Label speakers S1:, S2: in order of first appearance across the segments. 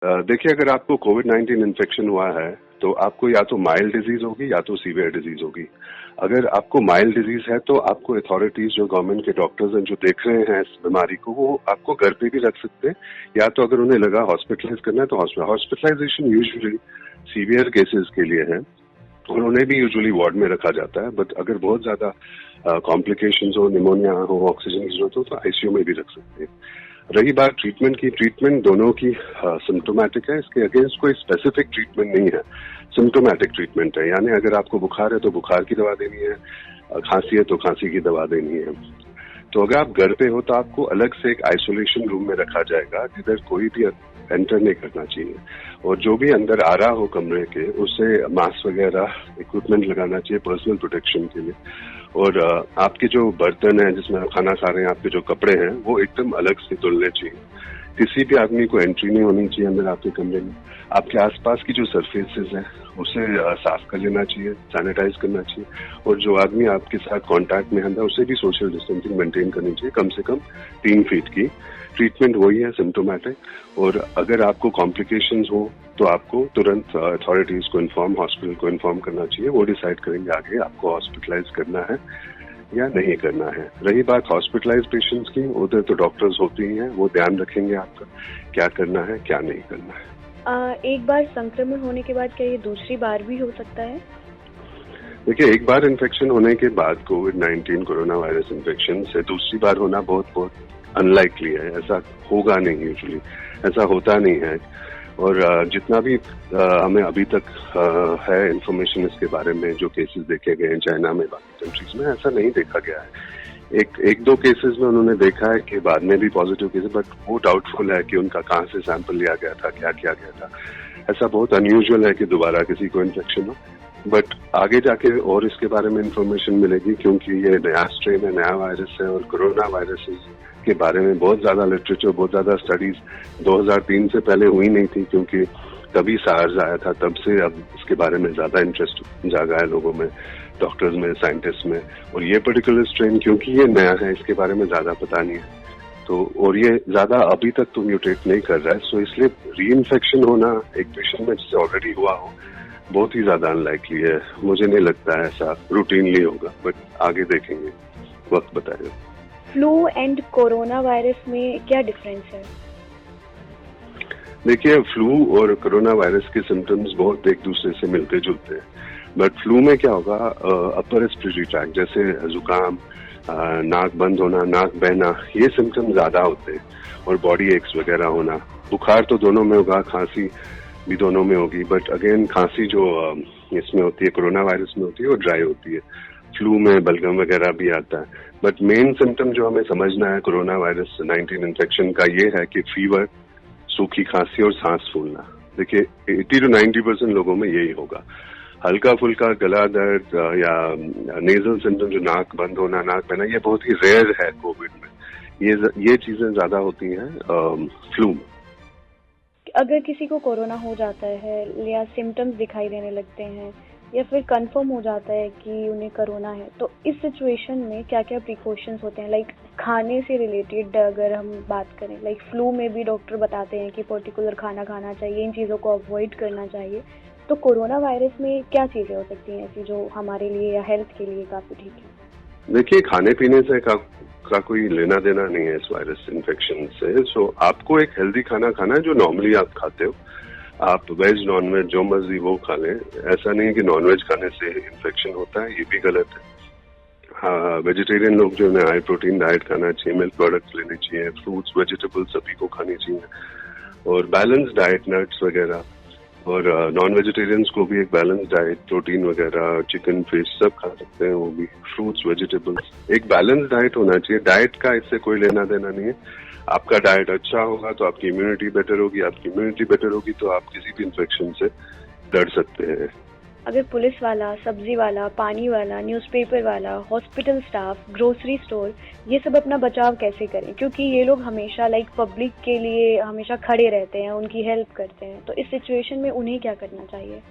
S1: देखिए, अगर आपको कोविड-19 इन्फेक्शन हुआ है तो आपको या तो माइल्ड डिजीज होगी या तो सीवियर डिजीज होगी। अगर आपको माइल्ड डिजीज है तो आपको अथॉरिटीज जो गवर्नमेंट के डॉक्टर्स हैं जो देख रहे हैं इस बीमारी को, वो आपको घर पे भी रख सकते हैं, या तो अगर उन्हें लगा हॉस्पिटलाइज करना है तो हॉस्पिटलाइजेशन यूजुअली सीवियर केसेस के लिए है और उन्हें भी यूजुअली वार्ड में रखा जाता है। बट अगर बहुत ज्यादा कॉम्प्लिकेशंस हो, निमोनिया हो, ऑक्सीजन की जरूरत हो तो आईसीयू में भी रख सकते हैं। रही बात ट्रीटमेंट की, ट्रीटमेंट दोनों की सिम्टोमेटिक है, इसके अगेंस्ट कोई स्पेसिफिक ट्रीटमेंट नहीं है। सिम्टोमेटिक ट्रीटमेंट है, यानी अगर आपको बुखार है तो बुखार की दवा देनी है, खांसी है तो खांसी की दवा देनी है। तो अगर आप घर पे हो तो आपको अलग से एक आइसोलेशन रूम में रखा जाएगा जिधर कोई भी एंटर नहीं करना चाहिए, और जो भी अंदर आ रहा हो कमरे के उसे मास्क वगैरह इक्विपमेंट लगाना चाहिए पर्सनल प्रोटेक्शन के लिए। और आपके जो बर्तन है जिसमें आप खाना खा रहे हैं, आपके जो कपड़े हैं वो एकदम अलग से धुलने चाहिए। किसी भी आदमी को एंट्री नहीं होनी चाहिए अंदर आपके कमरे में। आपके आसपास की जो सरफेसेस हैं उसे साफ कर लेना चाहिए, सैनिटाइज करना चाहिए, और जो आदमी आपके साथ कांटेक्ट में है उसे भी सोशल डिस्टेंसिंग मेंटेन करनी चाहिए, कम से कम 3 फीट की। ट्रीटमेंट वही है, सिम्टोमेटिक। और अगर आपको कॉम्प्लिकेशंस हो तो आपको तुरंत अथॉरिटीज को इन्फॉर्म, हॉस्पिटल को इन्फॉर्म करना चाहिए। वो डिसाइड करेंगे आगे आपको हॉस्पिटलाइज करना है या नहीं करना है। रही बात हॉस्पिटलाइज पेशेंट्स की, उधर तो डॉक्टर्स होते ही हैं, वो ध्यान रखेंगे आपका क्या करना है क्या नहीं करना है।
S2: एक बार संक्रमण होने के बाद क्या ये दूसरी बार भी हो सकता है?
S1: देखिए, एक बार इन्फेक्शन होने के बाद कोविड-19 कोरोना वायरस इन्फेक्शन से दूसरी बार होना बहुत बहुत अनलाइकली है। ऐसा होगा नहीं, यूजुअली ऐसा होता नहीं है। और जितना भी हमें अभी तक है इंफॉर्मेशन इसके बारे में, जो केसेस देखे गए हैं चाइना में, बाकी कंट्रीज में, ऐसा नहीं देखा गया है। एक दो केसेस में उन्होंने देखा है कि बाद में भी पॉजिटिव केसेस, बट वो डाउटफुल है कि उनका कहाँ से सैंपल लिया गया था, क्या किया गया था। ऐसा बहुत अनयूजुअल है कि दोबारा किसी को इन्फेक्शन हो, बट आगे जाके और इसके बारे में इंफॉर्मेशन मिलेगी, क्योंकि ये नया स्ट्रेन है, नया वायरस है, और कोरोना वायरस के बारे में बहुत ज्यादा लिटरेचर, बहुत ज्यादा स्टडीज 2003 से पहले हुई नहीं थी, क्योंकि तभी सार्स आया था। तब से अब इसके बारे में ज्यादा इंटरेस्ट जागा है लोगों में, डॉक्टर्स में, साइंटिस्ट में। और ये पर्टिकुलर स्ट्रेन क्योंकि ये नया है, इसके बारे में ज्यादा पता नहीं है, तो और ये ज्यादा अभी तक तो म्यूटेट नहीं कर रहा है, सो इसलिए री इन्फेक्शन होना एक पेशेंट में जिससे ऑलरेडी हुआ हो बहुत ही ज्यादा अनलाइकली है। मुझे नहीं लगता है ऐसा रूटीनली होगा, बट आगे देखेंगे, वक्त बताएगा।
S2: फ्लू एंड कोरोना वायरस में क्या डिफरेंस है?
S1: देखिए, फ्लू और कोरोना वायरस के सिम्टम्स बहुत एक दूसरे से मिलते जुलते हैं, बट फ्लू में क्या होगा, अपर रेस्पिरेटरी ट्रैक्ट जैसे जुकाम, नाक बंद होना, नाक बहना, ये सिम्टम्स ज्यादा होते हैं, और बॉडी एक्स वगैरह होना। बुखार तो दोनों में होगा, खांसी भी दोनों में होगी, बट अगेन खांसी जो इसमें होती है, कोरोना वायरस में होती है, वो ड्राई होती है। फ्लू में बलगम वगैरह भी आता है, बट मेन सिम्टम जो हमें समझना है कोरोना वायरस 19 इन्फेक्शन का ये है कि फीवर, सूखी खांसी और सांस फूलना। देखिए, 80 to 90% लोगों में यही होगा। हल्का फुल्का गला दर्द या नेजल सिम्टम, जो नाक बंद होना, नाक बहना, ये बहुत ही रेयर है कोविड में। ये चीजें ज्यादा होती हैं फ्लू में।
S2: अगर किसी को कोरोना हो जाता है या सिम्टम्स दिखाई देने लगते हैं या फिर कंफर्म हो जाता है कि उन्हें कोरोना है, तो इस सिचुएशन में क्या क्या प्रिकॉशंस होते हैं? लाइक खाने से रिलेटेड अगर हम बात करें, लाइक फ्लू में भी डॉक्टर बताते हैं कि पर्टिकुलर खाना खाना चाहिए, इन चीज़ों को अवॉइड करना चाहिए, तो कोरोना वायरस में क्या चीज़ें हो सकती हैं ऐसी जो हमारे लिए या हेल्थ के लिए काफ़ी ठीक है?
S1: देखिए, खाने पीने से का कोई लेना देना नहीं है इस वायरस इन्फेक्शन से। सो आपको एक हेल्दी खाना खाना है जो नॉर्मली आप खाते हो। आप वेज नॉन वेज जो मर्जी वो खा लें। ऐसा नहीं कि नॉन वेज खाने से इन्फेक्शन होता है, ये भी गलत है। हाँ, वेजिटेरियन लोग जो है हाई प्रोटीन डाइट खाना चाहिए, मिल्क प्रोडक्ट्स लेने चाहिए, फ्रूट्स वेजिटेबल्स सभी को खानी चाहिए, और बैलेंस डाइट, नट्स वगैरह। और नॉन वेजिटेरियंस को भी एक बैलेंस डाइट, प्रोटीन वगैरह, चिकन, फिश सब खा सकते हैं, वो भी फ्रूट्स वेजिटेबल्स। एक बैलेंस डाइट होना चाहिए। डाइट का इससे कोई लेना देना नहीं है। आपका डाइट अच्छा होगा तो आपकी इम्यूनिटी बेटर होगी, आपकी इम्यूनिटी बेटर होगी तो आप किसी भी इन्फेक्शन से लड़ सकते हैं।
S2: अगर पुलिस वाला, सब्जी वाला, पानी वाला, न्यूज़पेपर वाला, हॉस्पिटल स्टाफ, ग्रोसरी स्टोर, ये सब अपना बचाव कैसे करें? क्योंकि ये लोग हमेशा पब्लिक के लिए हमेशा खड़े रहते हैं, उनकी हेल्प करते हैं, तो इस सिचुएशन में उन्हें क्या करना चाहिए?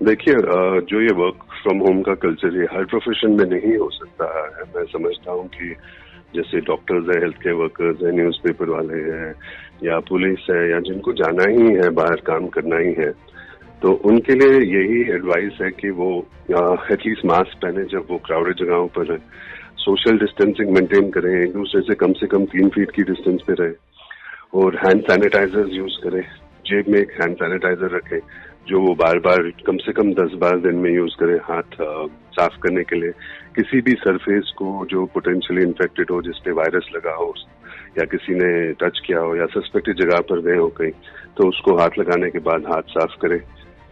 S1: देखिए, जो ये वर्क फ्रॉम होम का कल्चर है हर प्रोफेशन में नहीं हो सकता है। मैं समझता हूँ कि जैसे डॉक्टर्स है, हेल्थ केयर वर्कर्स है, न्यूज़पेपर वाले हैं या पुलिस है या जिनको जाना ही है, बाहर काम करना ही है, तो उनके लिए यही एडवाइस है कि वो एटलीस्ट मास्क पहने जब वो क्राउडेड जगहों पर है, सोशल डिस्टेंसिंग मेंटेन करें, एक दूसरे से कम 3 फीट की डिस्टेंस पे रहे और हैंड सैनिटाइजर्स यूज करें, जेब में एक हैंड सैनिटाइजर रखें जो वो बार बार कम से कम 10 बार दिन में यूज करें हाथ साफ करने के लिए। किसी भी सरफेस को जो पोटेंशियली इन्फेक्टेड हो, जिसपे वायरस लगा हो या किसी ने टच किया हो या सस्पेक्टेड जगह पर गए हो कहीं, तो उसको हाथ लगाने के बाद हाथ साफ करें।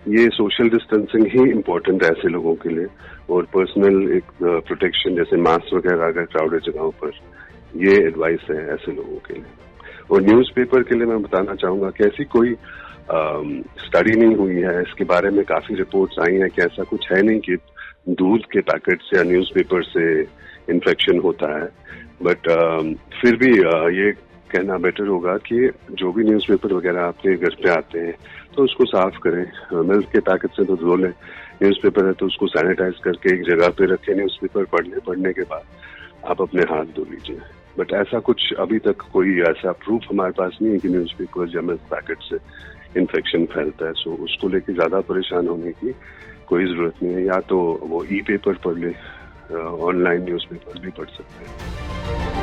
S1: ये सोशल डिस्टेंसिंग ही इम्पोर्टेंट है ऐसे लोगों के लिए, और पर्सनल एक प्रोटेक्शन जैसे मास्क वगैरह अगर क्राउडेड जगहों पर, ये एडवाइस है ऐसे लोगों के लिए। और न्यूज़पेपर के लिए मैं बताना चाहूंगा कि ऐसी कोई स्टडी नहीं हुई है, इसके बारे में काफी रिपोर्ट्स आई हैं कि ऐसा कुछ है नहीं कि दूध के पैकेट से या न्यूज़पेपर से इन्फेक्शन होता है, बट फिर भी ये कहना बेटर होगा कि जो भी न्यूज़पेपर वगैरह आपके घर पे आते हैं तो उसको साफ करें। मिल्क के पैकेट से तो धो लें, न्यूज़पेपर है तो उसको सैनिटाइज करके एक जगह पे रखें, न्यूज़पेपर पढ़ने के बाद आप अपने हाथ धो लीजिए। बट ऐसा कुछ अभी तक कोई ऐसा प्रूफ हमारे पास नहीं है कि न्यूज़पेपर या मिल्क पैकेट से इन्फेक्शन फैलता है, सो उसको लेके ज्यादा परेशान होने की कोई जरूरत नहीं है। या तो वो ई पेपर पढ़ ले, ऑनलाइन न्यूज़पेपर भी पढ़ सकते हैं।